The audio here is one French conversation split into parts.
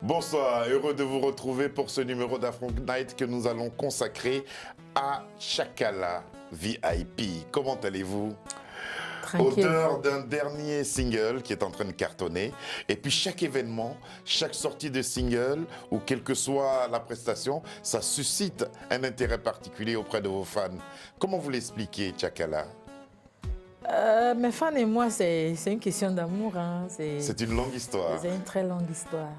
Bonsoir, heureux de vous retrouver pour ce numéro d'Afro Night que nous allons consacrer à Tchakala VIP. Comment allez-vous? Tranquille. Auteur d'un dernier single qui est en train de cartonner. Et puis chaque événement, chaque sortie de single, ou quelle que soit la prestation, ça suscite un intérêt particulier auprès de vos fans. Comment vous l'expliquez, Tchakala? Mes fans et moi, c'est une question d'amour. Hein. C'est une longue histoire. C'est une très longue histoire.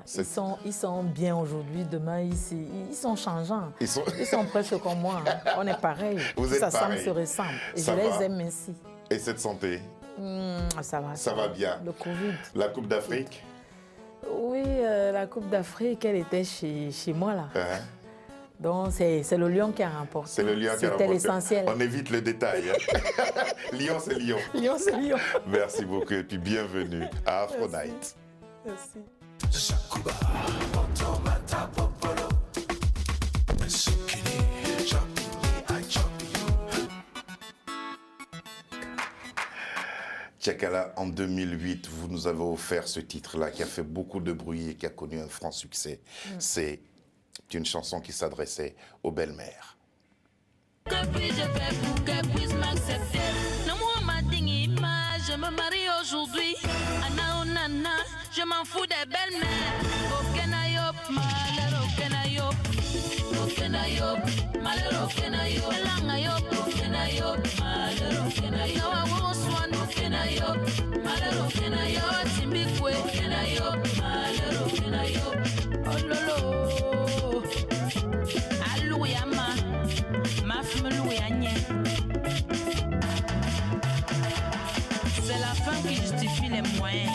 Ils sont bien aujourd'hui, demain, ils sont changeants. Ils sont presque comme moi. Hein. On est pareil. Vous êtes pareil. Ça se ressemble. Et Ça je va. les aime ainsi. Et cette santé? Ça va. Ça va bien. Le Covid. La Coupe d'Afrique? Oui, la Coupe d'Afrique, elle était chez moi là. Donc, c'est le Lion qui a remporté. C'est le Lion qui a remporté. C'était l'essentiel. On évite le détail. Hein. Lyon, c'est Lyon. Lyon, c'est Lyon. Merci beaucoup et puis bienvenue à Afro Night. Merci. Tchakala, en 2008, vous nous avez offert ce titre-là qui a fait beaucoup de bruit et qui a connu un franc succès. C'est une chanson qui s'adressait aux belles-mères. Que puis-je faire pour qu'elle puisse m'accepter? Non, moi, ma digne image, je me marie aujourd'hui. Anna, oh, nana, je m'en fous des belles-mères. Okenayop, malheur, okenayop. Okenayop, malheur, okenayop. Langayop, okenayop, malheur, okenayop. Yawa, wo, swan, okenayop. Malheur, okenayop. Timbikwe, okenayop, malheur, okenayop. Oh, lolo. Alléluia, ma femme louigne. C'est la fin qui justifie les moyens.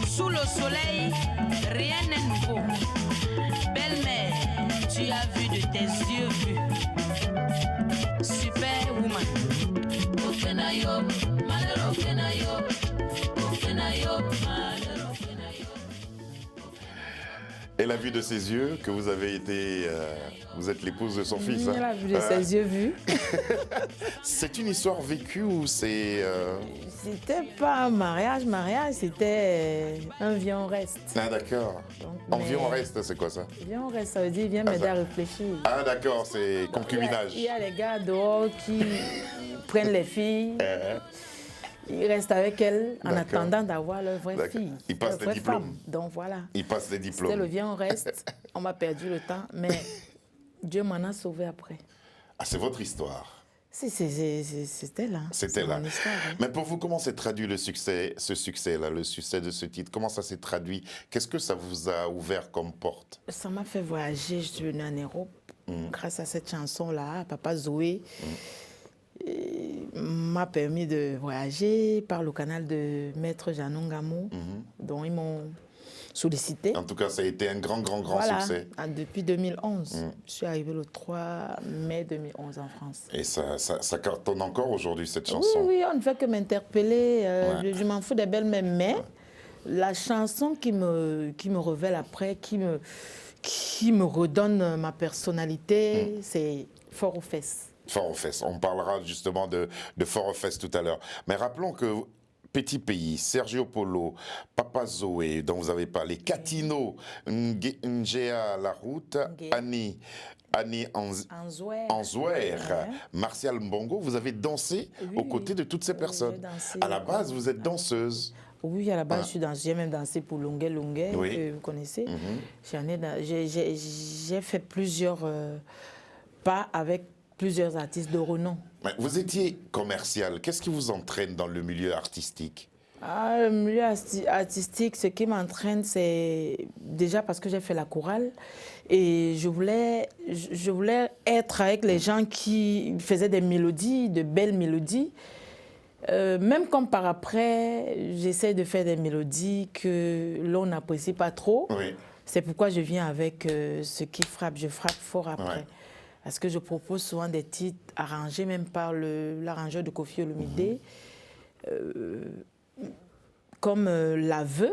Sous le soleil, rien n'est nouveau. Belle-mère, tu as vu de tes yeux vus. Superwoman. Okenayop, malheur, okenayop. Okenayop, malheur, okenayop. Elle a vu de ses yeux que vous avez été... vous êtes l'épouse de son fils. Elle a vu de ses yeux vus. C'est une histoire vécue ou c'est... C'était pas un mariage, c'était un viens, on reste. Ah d'accord. En viens, on reste, c'est quoi ça? Viens, on reste, ça veut dire viens m'aider à réfléchir. Ah d'accord, c'est concubinage. Il y a les gars dehors qui prennent les filles, ils restent avec elles en attendant d'avoir leur vraie fille. Ils passent des diplômes. Femme. Donc voilà. Ils passent des diplômes. C'était le viens, on reste. On m'a perdu le temps, mais Dieu m'en a sauvé après. Ah, c'est votre histoire. C'était là. C'était là. Mon histoire, hein. Mais pour vous, comment s'est traduit ce succès-là, le succès de ce titre? Comment ça s'est traduit? Qu'est-ce que ça vous a ouvert comme porte? Ça m'a fait voyager. Je suis venue en Europe grâce à cette chanson-là. Papa Zoé m'a permis de voyager par le canal de Maître Janon Gamou, dont ils m'ont sollicité. En tout cas, ça a été un grand Voilà, succès. Depuis 2011. Je suis arrivée le 3 mai 2011 en France. Et ça cartonne encore aujourd'hui, cette chanson. Oui, on ne fait que m'interpeller. Je m'en fous des belles-mères, mais la chanson qui me révèle après, qui me redonne ma personnalité, c'est Fort aux fesses. Fort aux fesses. On parlera justement de Fort aux fesses tout à l'heure. Mais rappelons que Petit Pays, Sergio Polo, Papa Zoé, dont vous avez parlé, Katino, Ngea La Route, Annie Anzouer, Martial Mbongo, vous avez dansé aux côtés de toutes ces personnes. À la base, vous êtes danseuse. Oui, à la base, je suis danseuse. J'ai même dansé pour Longuet, que vous connaissez. J'ai fait plusieurs pas avec plusieurs artistes de renom. Mais vous étiez commercial. Qu'est-ce qui vous entraîne dans le milieu artistique? Le milieu artistique, ce qui m'entraîne, c'est déjà parce que j'ai fait la chorale et je voulais être avec les gens qui faisaient des mélodies, de belles mélodies. Même comme par après, j'essaie de faire des mélodies que l'on n'apprécie pas trop. Oui. C'est pourquoi je viens avec ce qui frappe. Je frappe fort après. Ouais. Parce que je propose souvent des titres arrangés même par l'arrangeur de Kofi Olomide, comme L'Aveu,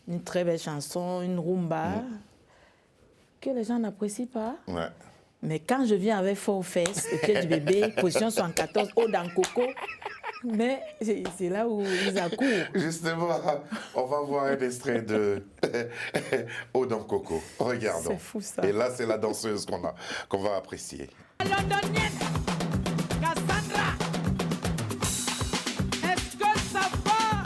une très belle chanson, une rumba, que les gens n'apprécient pas. Ouais. Mais quand je viens avec Fort aux fesses, le pied du bébé, position 74, eau dans coco, Mais c'est là où ils accourent. Justement, on va voir un extrait de Odon Coco. Regardons. C'est fou, ça. Et là, c'est la danseuse qu'on va apprécier. Londonienne, Cassandra, est-ce que ça va?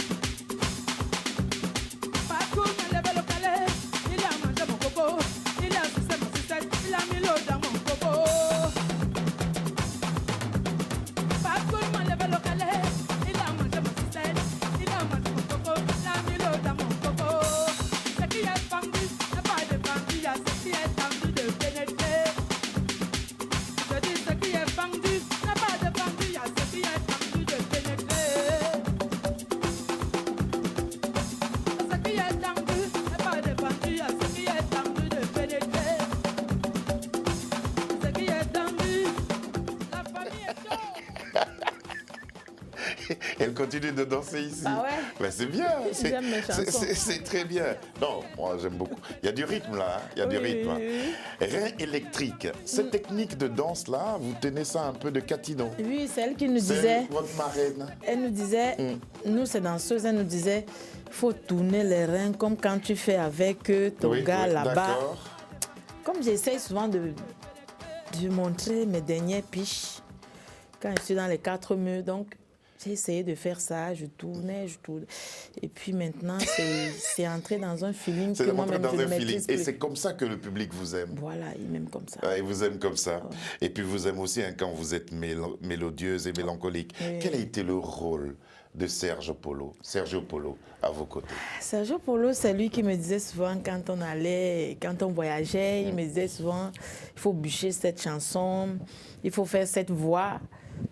Partout me lève le calais, il a mangé mon coco, il a sucé mon sucette, il a mis l'eau dans mon coco. Partout me lève le calais, il a mangé mon sucette, il a mangé mon coco, il a mis l'eau dans mon coco. Ce qui est pendu n'est pas défendu, il y a ce qui est tendu de pénétrer. Je dis ce qui est vendu n'est pas de vendu, il y a ce qui est tendu de pénétrer. Ce qui est tendu n'est pas de vendu, il y a ce qui est tendu de pénétrer. Ce qui est tendu, la famille est chaude. Elle continue de danser ici. Ah ouais? Ben, c'est bien. J'aime mes chansons. C'est très bien. Non, moi j'aime beaucoup. Il y a du rythme là. Hein. Il y a du Oui, rythme. oui, Rein électrique. Cette technique de danse là, vous tenez ça un peu de Catino. Oui, c'est elle qui nous C'est disait, votre marraine. elle nous disait, nous c'est danseuse, elle nous disait, il faut tourner les reins comme quand tu fais avec ton Oui, gars oui, là-bas. d'accord. Comme j'essaye souvent de montrer mes dernières piches quand je suis dans les 4 murs, donc j'ai essayé de faire ça, je tournais. Et puis maintenant, c'est entré dans un feeling C'est que de rentrer moi-même dans je ne un feeling. maîtrise Et plus. c'est comme ça que le public vous aime. Voilà, il m'aime comme ça. Ah, il vous aime comme ça. Et puis vous aime aussi hein, quand vous êtes mélodieuse et mélancolique. Oui. Quel a été le rôle de Sergio Polo à vos côtés? Sergio Polo, c'est lui qui me disait souvent quand on allait, quand on voyageait, il me disait souvent, il faut bûcher cette chanson, il faut faire cette voix.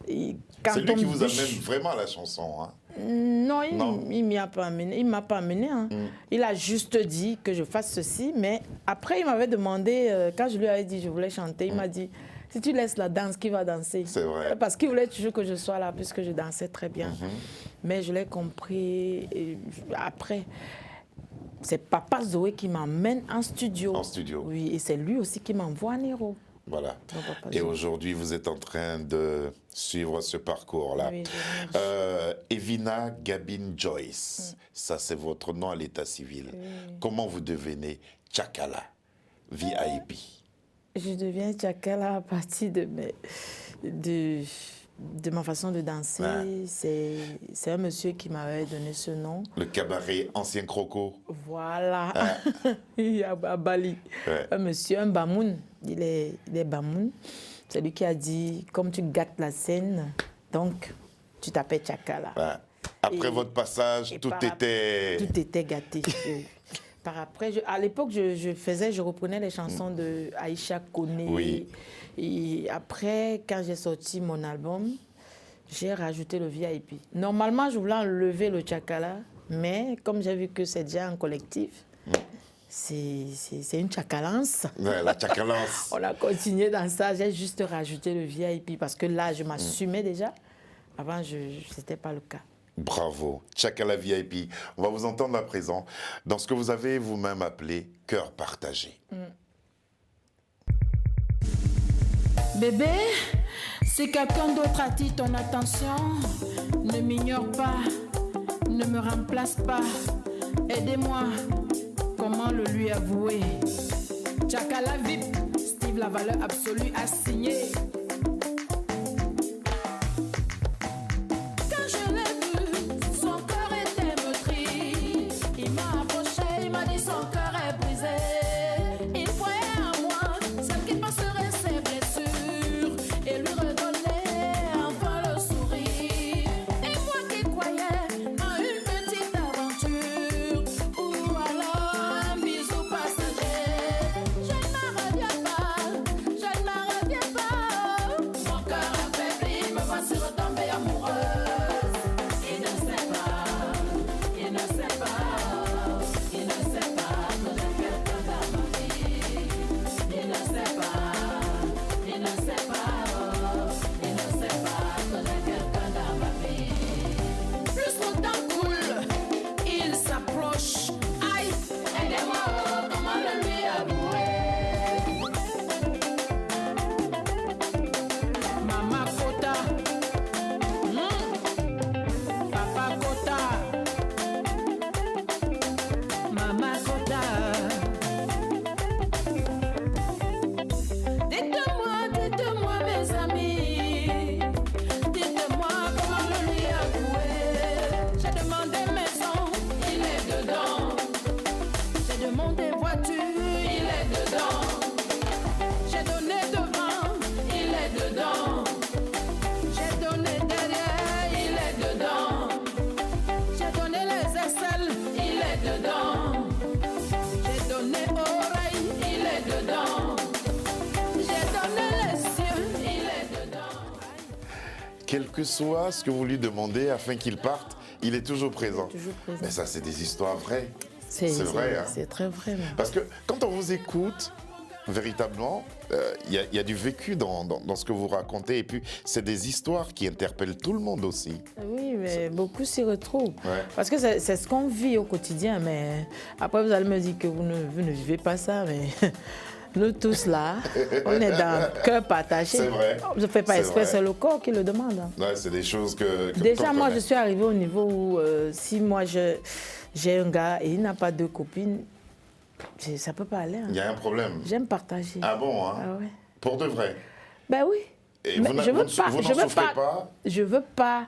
Et quand C'est lui on qui vous bûche- amène vraiment à la chanson. Hein. Non, Non. il m'y a pas amené. Il m'a pas amené. Hein. Il a juste dit que je fasse ceci, mais après il m'avait demandé, quand je lui avais dit que je voulais chanter, il m'a dit, si tu laisses la danse, qui va danser? C'est vrai. Parce qu'il voulait toujours que je sois là, puisque je dansais très bien. Mais je l'ai compris après. C'est Papa Zoé qui m'emmène en studio. En studio. Oui, et c'est lui aussi qui m'envoie à Nero. Voilà. Non, Papa Et Zoé. aujourd'hui, vous êtes en train de suivre ce parcours-là. Oui, je marche. Evina Gabin Joyce, ça c'est votre nom à l'état civil. Comment vous devenez Tchakala, VIP? Je deviens Tchakala à partir de ma façon de danser. Ouais. C'est un monsieur qui m'avait donné ce nom. Le cabaret Ancien Croco. Voilà, à Bali. Ouais. Un monsieur, un Bamoun, il est Bamoun. C'est lui qui a dit, comme tu gâtes la scène, donc tu t'appelles Tchakala. Ouais. Après Et- votre passage, et tout par- était... Tout était gâté. Par après, à l'époque, je reprenais les chansons de Aïcha Koné. Oui. Et après, quand j'ai sorti mon album, j'ai rajouté le VIP. Normalement, je voulais enlever le Tchakala, mais comme j'ai vu que c'est déjà un collectif, c'est une tchakalance. Ouais, la tchakalance. On a continué dans ça, j'ai juste rajouté le VIP parce que là, je m'assumais déjà. Avant, ce n'était pas le cas. Bravo, Tchakala VIP. On va vous entendre à présent dans ce que vous avez vous-même appelé cœur partagé. Bébé, si quelqu'un d'autre attire ton attention, ne m'ignore pas, ne me remplace pas. Aidez-moi, comment le lui avouer? Tchakala VIP, Steve la valeur absolue a signé. Quand je l'ai vu, son cœur était meurtri. Il m'a approché, il m'a dit son cœur est brisé. Il voyait en moi celle qui passerait ses blessures et lui redonner enfin le sourire. Et moi qui croyais à une petite aventure ou alors un bisou passager, je ne m'en reviens pas, je ne m'en reviens pas. fond des voitures, il est dedans. J'ai donné devant, il est dedans. J'ai donné derrière, il est dedans. J'ai donné les aisselles, il est dedans. J'ai donné oreille, il est dedans. J'ai donné les yeux, il est dedans. Quel que soit ce que vous lui demandez afin qu'il parte, il est toujours présent. Toujours présent. Mais ça, c'est des histoires vraies. C'est vrai, hein. C'est très vrai. même. Parce que quand on vous écoute, véritablement, il y a du vécu dans ce que vous racontez. Et puis, c'est des histoires qui interpellent tout le monde aussi. Oui, mais beaucoup s'y retrouvent. Ouais. Parce que c'est ce qu'on vit au quotidien. Mais après, vous allez me dire que vous ne vivez pas ça. Mais nous tous là, on est dans le cœur partagé. C'est vrai. Je ne fais pas C'est exprès, vrai. c'est le corps qui le demande. hein. Ouais, c'est des choses que Déjà, qu'on moi, connaît. je suis arrivée au niveau où si moi, j'ai un gars et il n'a pas de copine, ça ne peut pas aller. hein. Il y a un problème. J'aime partager. Ah bon, hein? Ah ouais. Pour de vrai. Ben oui. Et Mais vous je veux n'en pas, je veux souffrez pas, pas? je veux pas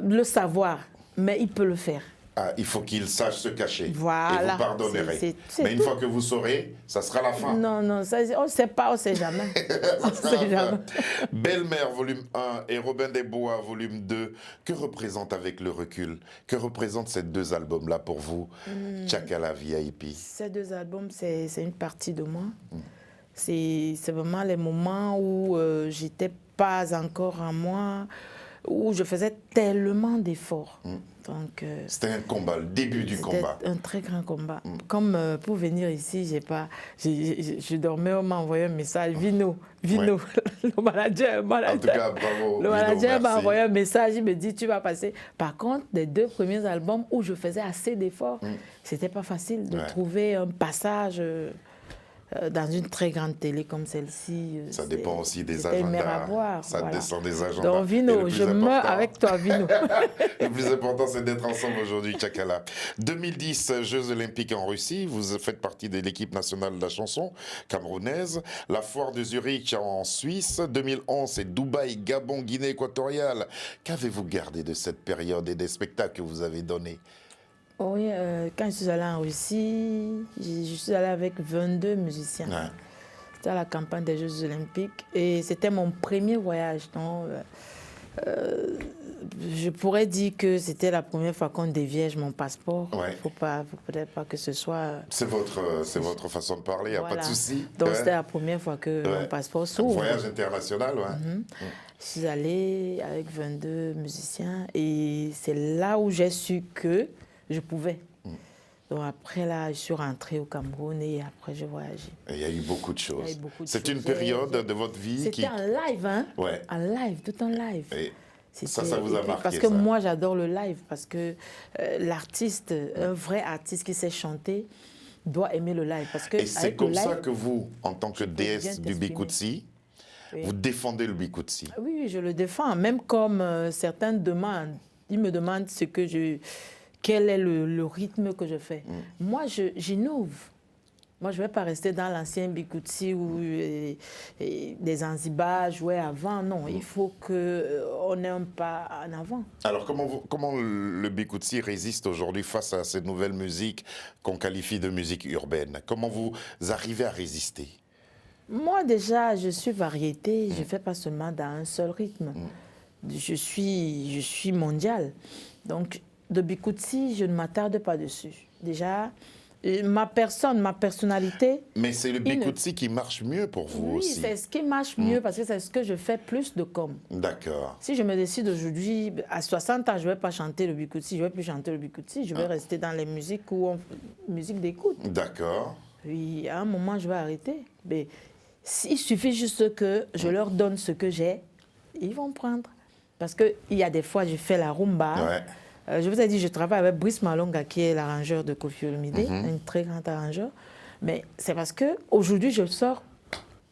le savoir, mais il peut le faire. Ah, il faut qu'il sache se cacher. Voilà. Et vous pardonnerez. C'est Mais une tout. fois que vous saurez, ça sera la fin. Non, non, ça, on ne sait pas, on ne sait jamais. on ne Ça sait sera la jamais. fin. Belle-mère, volume 1 et Robin des Bois, volume 2. Que représente avec le recul? Que représentent ces deux albums-là pour vous? Tchakala VIP. Ces deux albums, c'est une partie de moi. C'est vraiment les moments où j'étais pas encore en moi, où je faisais tellement d'efforts. Donc, C'était un combat, le début du c'était combat. un très grand combat. Comme pour venir ici, je dormais, on m'a envoyé un message, Vino, Vino, le manager. En tout cas, bravo. Le Vino, manager m'a merci. envoyé un message, il me dit, tu vas passer. Par contre, les deux premiers albums où je faisais assez d'efforts, c'était pas facile de Ouais. trouver un passage dans une très grande télé comme celle-ci. Ça dépend aussi des c'était une mer à agendas. boire, Ça voilà. descend des agendas. Donc, Et Vino, le je plus meurs important- avec toi, Vino. Le plus important, c'est d'être ensemble aujourd'hui, Tchakala. 2010, Jeux Olympiques en Russie. Vous faites partie de l'équipe nationale de la chanson camerounaise. La foire de Zurich en Suisse. 2011, c'est Dubaï, Gabon, Guinée équatoriale. Qu'avez-vous gardé de cette période et des spectacles que vous avez donnés? Oui, quand je suis allée en Russie, je suis allée avec 22 musiciens. Ouais. C'était à la campagne des Jeux Olympiques et c'était mon premier voyage. Donc, je pourrais dire que c'était la première fois qu'on déviège mon passeport. Ouais. Faut peut-être pas que ce soit. C'est votre façon de parler, il n'y a pas de Voilà. souci. Donc Ouais. c'était la première fois que Ouais. mon passeport Un s'ouvre. voyage international, ouais. Je suis allée avec 22 musiciens et c'est là où j'ai su que je pouvais. Donc après là, je suis rentrée au Cameroun et après j'ai voyagé. Et il y a eu beaucoup de choses. Il y a eu beaucoup de C'est choses. une période de votre vie qui... C'était en live, hein? Ouais. En live, tout en live. Et ça C'était- vous a marqué, Parce que ça. moi, j'adore le live, parce que l'artiste, un vrai artiste qui sait chanter, doit aimer le live. Parce que Et c'est avec comme le ça live, que vous, en tant que bien déesse du t'exprimer. Bikutsi, Oui. vous défendez le Bikutsi. Oui, oui, je le défends. Même comme certains demandent, ils me demandent quel est le rythme que je fais. Moi, j'innove. Moi, je ne vais pas rester dans l'ancien Bikutsi où des Zanzibar jouaient avant. Non, il faut qu'on ait un pas en avant. Alors, comment le Bikutsi résiste aujourd'hui face à ces nouvelles musiques qu'on qualifie de musique urbaine? Comment vous arrivez à résister? Moi, déjà, je suis variété. Je ne fais pas seulement dans un seul rythme. Je suis mondiale. Donc, de Bikutsi, je ne m'attarde pas dessus. Déjà, ma personnalité... Mais c'est le ne- Bikutsi qui marche mieux pour vous Oui, aussi. c'est ce qui marche mieux parce que c'est ce que je fais plus de com. D'accord. Si je me décide aujourd'hui, à 60 ans, je ne vais pas chanter le Bikutsi, je ne vais plus chanter le Bikutsi, je vais rester dans les musiques musique d'écoute. D'accord. Puis à un moment, je vais arrêter. Mais il suffit juste que je leur donne ce que j'ai, ils vont prendre. Parce qu'il y a des fois, je fais la rumba. Ouais. Je vous ai dit, je travaille avec Brice Malonga, qui est l'arrangeur de Koffi Olomide, un très grand arrangeur. Mais c'est parce qu'aujourd'hui, je sors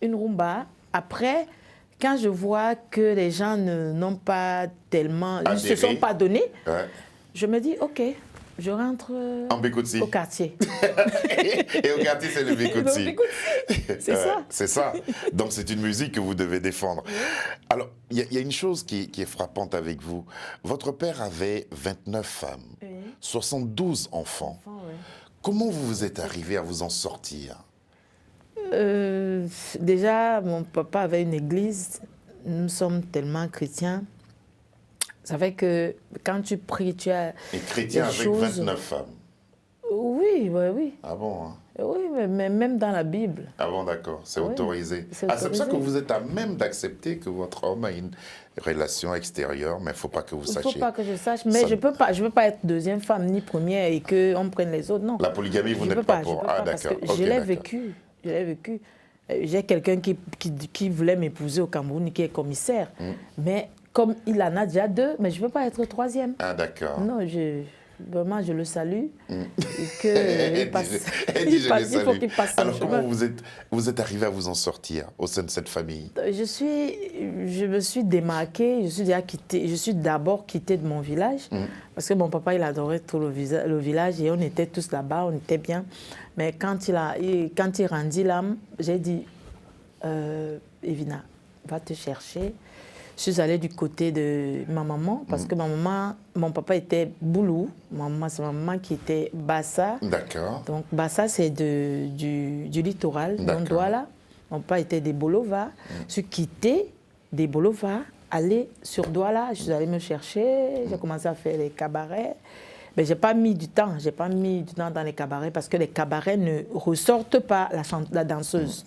une rumba. Après, quand je vois que les gens n'ont pas tellement... Ils ne se Adhéré. sont pas donnés, Ouais. je me dis, OK, je rentre En Bikutsi. au quartier. Et au quartier, c'est le Bikutsi. Le Bikutsi, c'est ça. C'est ça. Donc, c'est une musique que vous devez défendre. Alors, il y a une chose qui est frappante avec vous. Votre père avait 29 femmes, Oui. 72 enfants. Enfin, ouais. Comment vous vous êtes arrivé à vous en sortir? Déjà, mon papa avait une église. Nous sommes tellement chrétiens. Ça fait que quand tu pries, tu as Et chrétien des avec choses... 29 femmes. Oui, oui, oui. Ah bon, hein? Oui, mais même dans la Bible. Ah bon, d'accord, c'est Oui, autorisé. c'est Ah, c'est pour ça que autorisé. vous êtes à même d'accepter que votre homme a une relation extérieure, mais il ne faut pas que vous Il ne sachiez. faut pas que je sache, mais Ça- je peux pas être deuxième femme ni première et qu'on me prenne les autres, non. La polygamie, vous Je n'êtes peux pas je pour. peux Ah, pas, parce d'accord. que Ok, je l'ai d'accord. vécu. Je l'ai vécu. J'ai quelqu'un qui voulait m'épouser au Cameroun, qui est commissaire. Mais comme il en a déjà deux, mais je ne veux pas être troisième. Ah, d'accord. Non, vraiment, je le salue. Et que Elle il passe, dit, elle dit, je les il faut salue. qu'il passe son Alors, chemin. comment vous êtes arrivé à vous en sortir au sein de cette famille? Je me suis démarquée, je suis d'abord quittée de mon village, parce que mon papa, il adorait tout le village et on était tous là-bas, on était bien. Mais quand il rendit l'âme, j'ai dit, Evina, va te chercher. Je suis allée du côté de ma maman, parce que mon papa était Boulou, c'est ma maman qui était Bassa. D'accord. Donc Bassa, c'est du littoral, D'accord. donc Douala. Mon papa était des Bolova. Je suis quittée des Bolova, allée sur Douala. Je suis allée me chercher, j'ai commencé à faire les cabarets. Mais j'ai pas mis du temps dans les cabarets parce que les cabarets ne ressortent pas la danseuse.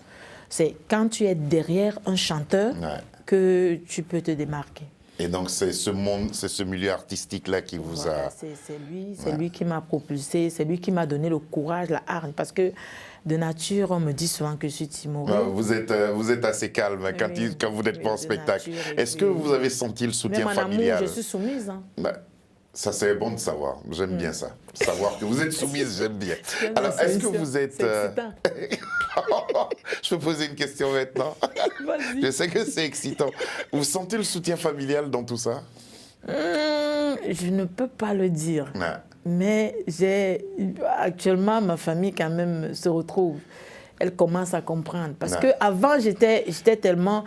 C'est quand tu es derrière un chanteur Ouais. que tu peux te démarquer. Et donc, c'est ce monde, c'est ce milieu artistique-là qui vous Voilà, a... c'est lui qui m'a propulsé, c'est lui qui m'a donné le courage, la hargne. Parce que de nature, on me dit souvent que je suis timorée. Ah, vous êtes assez calme hein, Oui, quand vous n'êtes oui, pas en de spectacle. nature, et Est-ce que puis- vous avez senti le soutien Même en familial? amour, je suis soumise. Hein. Ben, ça, c'est bon de savoir. J'aime bien ça. Savoir que vous êtes soumise, j'aime bien. Alors, C'est est-ce que excitant. vous êtes... C'est excitant. Je peux poser une question maintenant? Vas-y. Je sais que c'est excitant. Vous sentez le soutien familial dans tout ça? Je ne peux pas le dire. Ouais. Mais actuellement, ma famille quand même se retrouve. Elle commence à comprendre. Parce Ouais. qu'avant, j'étais tellement...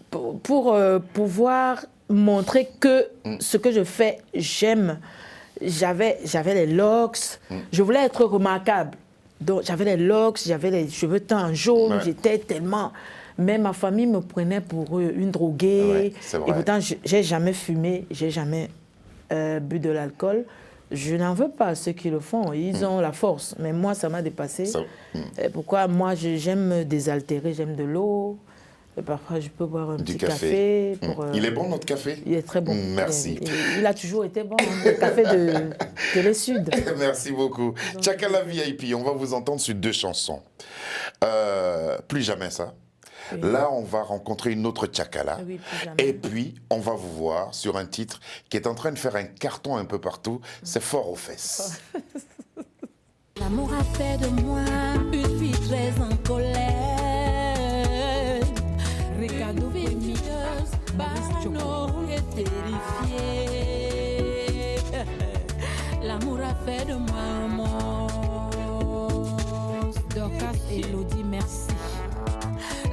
pour pouvoir montrer que ce que je fais, j'aime. J'avais les locks. Je voulais être remarquable. Donc, j'avais les locks, j'avais les cheveux teints en jaune. Ouais. J'étais tellement... Mais ma famille me prenait pour une droguée. Ouais, c'est vrai. Et pourtant, j'ai jamais fumé, j'ai jamais bu de l'alcool. Je n'en veux pas à ceux qui le font. Ils ont la force. Mais moi, ça m'a dépassé. Ça- Et pourquoi moi, j'aime me désaltérer, j'aime de l'eau. Et parfois, je peux boire un Du petit café. café. Pour, Il est bon, notre café? Il est très bon. Merci. Il a toujours été bon. Hein, le café de Télé Sud. Merci beaucoup. Tchakala VIP, on va vous entendre sur 2 chansons. Plus jamais ça. Oui. Là, on va rencontrer une autre Tchakala. Oui, plus jamais. Et puis, on va vous voir sur un titre qui est en train de faire un carton un peu partout. C'est Fort aux fesses. L'amour a fait de moi une fille très en colère. Ricardo Vémieuse, parano et terrifiée. L'amour a fait de moi un monstre. Dorcas et Elodie, merci.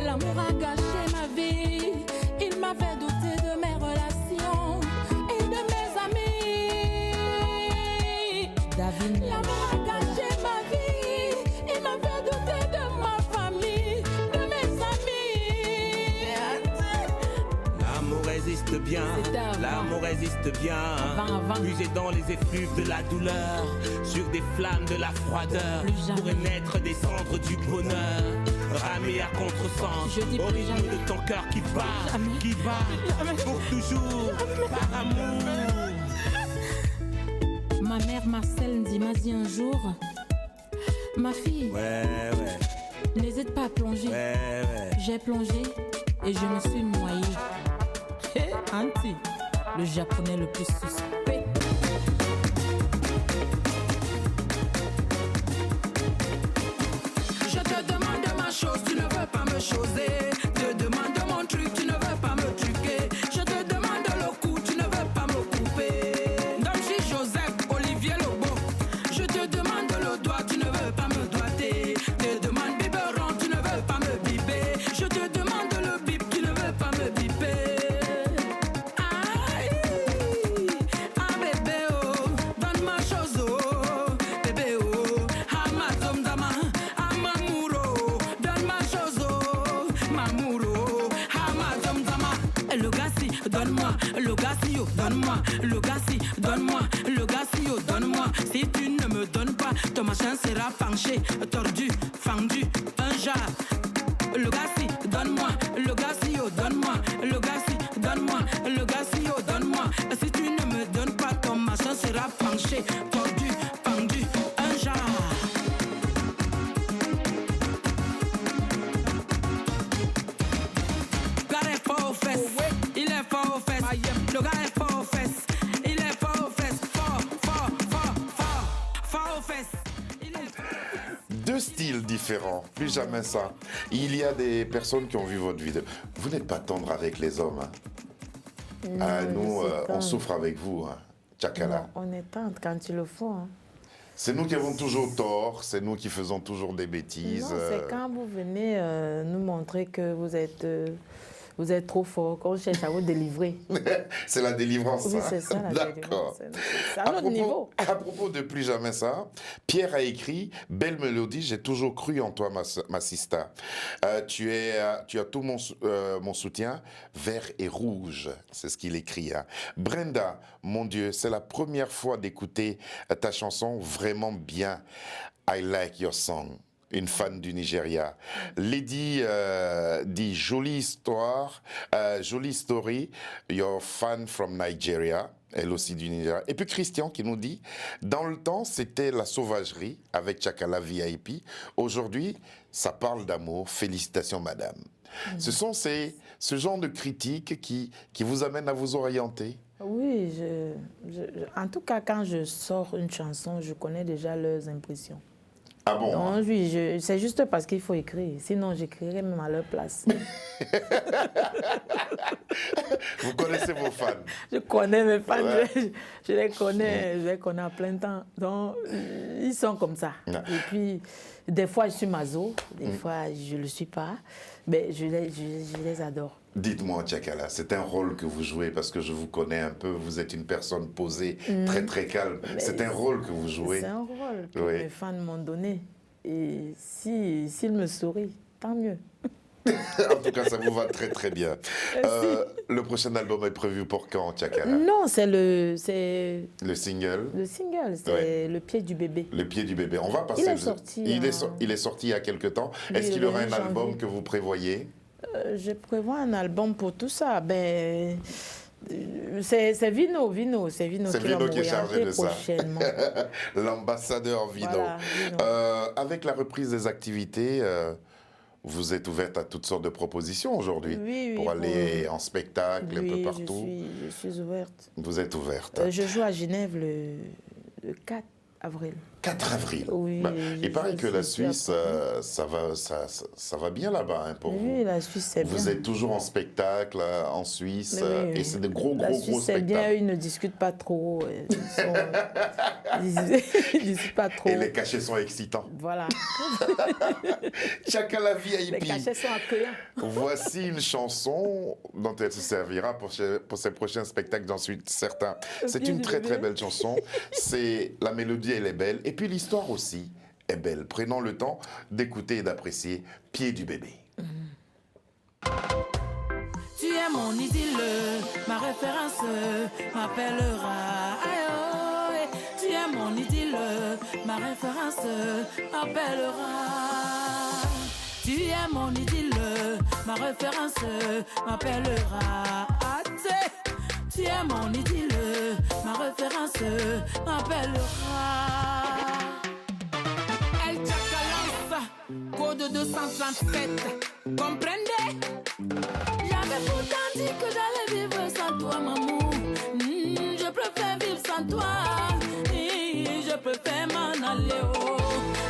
L'amour a gâché ma vie. Il m'a fait douter de mes relations et de mes amis. David, l'amour a gâché ma vie. Il m'a fait douter de ma famille, de mes amis. L'amour résiste bien, C'était avant. l'amour résiste bien. Avant. Puisé dans les effluves de la douleur, sur des flammes de la froideur, Plus jamais. pourrait naître des cendres du bonheur. Ramé à contresens, Je dis au plus rythme jamais. de ton cœur qui bat, Jamais. qui bat, pour toujours, par amour. Ma mère Marcel m'a dit un jour, ma fille, Ouais, ouais, n'hésite pas à plonger. ouais. J'ai plongé et je me suis noyée. Hé, Auntie, le japonais le plus suspect. Je te demande ma chose, tu ne veux pas me choser. Te demande mon truc, tu ne veux pas me truquer. Je te demande le coup, tu ne veux pas me couper. Damchi Joseph, Olivier Lobo. Je te demande le doigt, tu ne veux pas me doigter. Te demande biberon, tu ne veux pas me biber. Je te demande le bip, tu ne veux pas me biper. Aïe, ah bébé oh, donne ma chose oh, bébé oh, ah donne-moi. Le gars si, donne-moi. Le gars si, oh, donne-moi. Si tu ne me donnes pas, ton machin sera penché, tordu, fendu, un jar. Le gars si, donne-moi. Le gars si, oh, donne-moi. Le gars si, donne-moi. Le gars si, oh, donne-moi. Si tu ne me donnes pas, ton machin sera penché, tordu, fendu, un jar. Il est fort aux fesses, le gars est fort aux fesses, il est fort aux fesses, fort aux fesses. Deux styles différents, plus jamais ça. Il y a des personnes qui ont vu votre vidéo. Vous n'êtes pas tendre avec les hommes. Hein. Non, Nous, je sais pas. on souffre avec vous, hein. Tchakala. Non, on est tendre quand il le faut. Hein. C'est nous qui avons toujours tort, c'est nous qui faisons toujours des bêtises. Non, c'est quand vous venez nous montrer que vous êtes trop fort, qu'on cherche à vous délivrer. C'est la délivrance. Oui, hein. c'est ça la D'accord. délivrance. C'est à notre niveau. À propos de Plus jamais ça, Pierre a écrit « Belle mélodie, j'ai toujours cru en toi, ma sista. Tu as tout mon soutien, vert et rouge. » C'est ce qu'il écrit. Hein. Brenda, mon Dieu, c'est la première fois d'écouter ta chanson vraiment bien. I like your song. Une fan du Nigeria. Lady dit jolie histoire, jolie story, your fan from Nigeria, elle aussi du Nigeria. Et puis Christian qui nous dit, dans le temps c'était la sauvagerie avec Tchakala VIP, aujourd'hui ça parle d'amour, félicitations madame. Ce sont ce genre de critiques qui vous amènent à vous orienter. Oui, en tout cas quand je sors une chanson, je connais déjà leurs impressions. Ah bon? Donc, oui, c'est juste parce qu'il faut écrire. Sinon, j'écrirais même à leur place. Vous connaissez vos fans? Je connais mes fans, Ouais. je les connais à plein temps. Donc, ils sont comme ça. Ouais. Et puis, des fois, je suis maso, des fois, je ne le suis pas. Mais je les adore. Dites-moi, Tchakala, c'est un rôle que vous jouez parce que je vous connais un peu. Vous êtes une personne posée, très très calme. C'est un rôle que vous jouez. C'est un rôle que Oui. mes fans m'ont donné. Et s'ils me sourient, tant mieux. En tout cas, ça vous va très très bien. Le prochain album est prévu pour quand, Tchakala? Non, c'est Le single? le single, c'est Ouais. Le pied du bébé. Le pied du bébé. On va passer. Il est sorti, Il est sorti il y a quelque temps. Oui, Est-ce qu'il y le aura un 1er album janvier. que vous prévoyez? Je prévois un album pour tout ça. Ben, c'est Vino C'est qui va Vino qui est chargé m'orienter de ça. prochainement. L'ambassadeur Vino. Voilà, Vino. Avec la reprise des activités, vous êtes ouverte à toutes sortes de propositions aujourd'hui Oui, pour aller en spectacle un peu Oui, partout. je suis ouverte. Vous êtes ouverte. Je joue à Genève le 4 avril. 4 avril. Oui, Bah, je il paraît joue que aussi la à Suisse, ça va bien là-bas hein, pour Oui, vous. la Suisse, c'est bien. Vous êtes toujours en spectacle en Suisse Mais oui, et oui. c'est de gros La Suisse, c'est bien, spectacles. ils ne discutent pas trop. Ils discutent pas trop. Et les cachets sont excitants. Voilà. Chacun la Les VIP. cachets sont accueillants. Voici une chanson dont elle se servira pour ses prochains spectacles, j'en suis certain. C'est pied une du très bébé. très belle chanson. La mélodie, elle est belle. Et puis l'histoire aussi est belle. Prenons le temps d'écouter et d'apprécier Pied du bébé. Tu es mon idylle, ma référence m'appellera. Aïe, oh, eh. Tu es mon idylle, ma référence m'appellera. Tu es mon idylle, ma référence m'appellera. Athée. Tu es mon idylle, ma référence m'appellera. El Chakalance, code 237, comprenez? J'avais pourtant dit que j'allais vivre sans toi, maman. Je préfère vivre sans toi. Je préfère m'en aller, oh.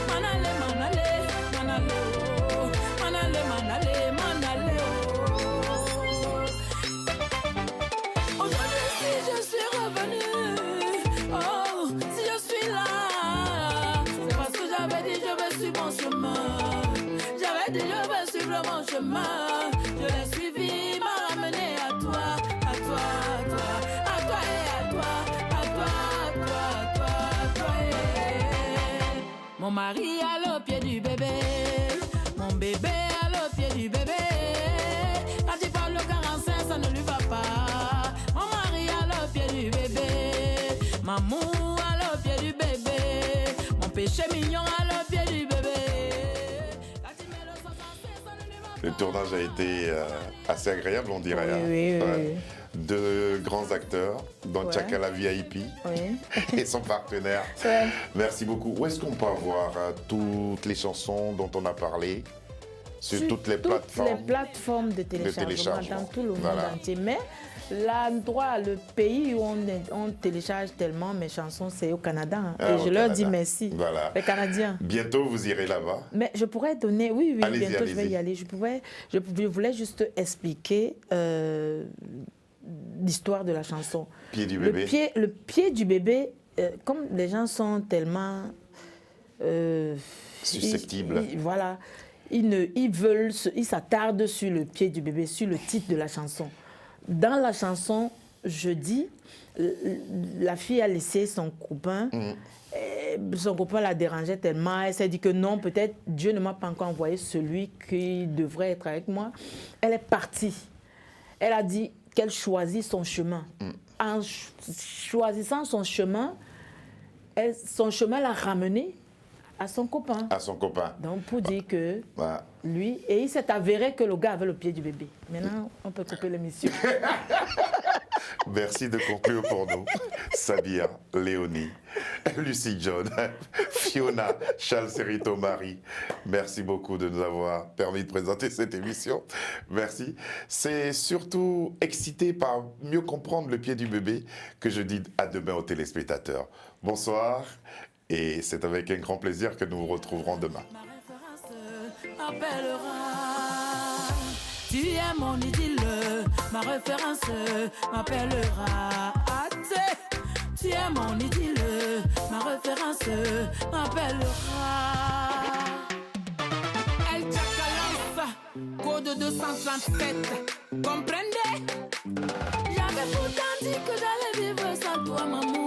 M'en aller, m'en aller, m'en aller, oh. M'en aller, m'en aller, m'en aller, oh. Aujourd'hui, si je suis revenue, oh, si je suis là, c'est parce que j'avais dit je vais suivre mon chemin. J'avais dit je vais suivre mon chemin. Je l'ai suivi, m'a ramené à toi, à toi, à toi, à toi et à toi, à toi, à toi, à toi, à toi et... Mon mari à le pied du bébé, mon bébé à le pied du bébé. Quand il parle le 45, ça ne lui va pas. Mon mari à le pied du Le tournage a été assez agréable, on dirait. Oui, hein. oui, oui. Deux grands acteurs, dont Ouais. Tchakala VIP Oui. et son partenaire. Ouais. Merci beaucoup. Où est-ce qu'on peut avoir toutes les chansons dont on a parlé? Sur toutes les plateformes. Les plateformes de téléchargement téléchargement. dans tout le monde Voilà. entier. Mais l'endroit, le pays où on télécharge tellement mes chansons, c'est au Canada. Hein. Ah, Et au je leur Canada. dis merci. Voilà. Les Canadiens. Bientôt, vous irez là-bas. Mais je pourrais donner, oui, Allez-y, bientôt je vais allez-y. y aller. Je voulais juste expliquer l'histoire de la chanson. Pied du bébé. Le pied du bébé, comme les gens sont tellement Susceptibles. voilà, ils s'attardent sur le pied du bébé, sur le titre de la chanson. Dans la chanson, je dis, la fille a laissé son copain. Son copain la dérangeait tellement. Elle s'est dit que non, peut-être Dieu ne m'a pas encore envoyé celui qui devrait être avec moi. Elle est partie. Elle a dit qu'elle choisit son chemin. En choisissant son chemin l'a ramené à son copain. À son copain. Donc pour dire que Voilà. lui, et il s'est avéré que le gars avait le pied du bébé. Maintenant, on peut couper l'émission. Merci de conclure pour nous. Sabia, Léonie, Lucie John, Fiona, Charles Serrito Marie. Merci beaucoup de nous avoir permis de présenter cette émission. Merci. C'est surtout excité par mieux comprendre le pied du bébé que je dis à demain aux téléspectateurs. Bonsoir et c'est avec un grand plaisir que nous vous retrouverons demain. Ma référence m'appellera. Tu es mon idylle, ma référence m'appellera. Tu es mon idylle, ma référence m'appellera. El Chacalanza, code 237, comprenez? J'avais pourtant dit que j'allais vivre sans toi, maman.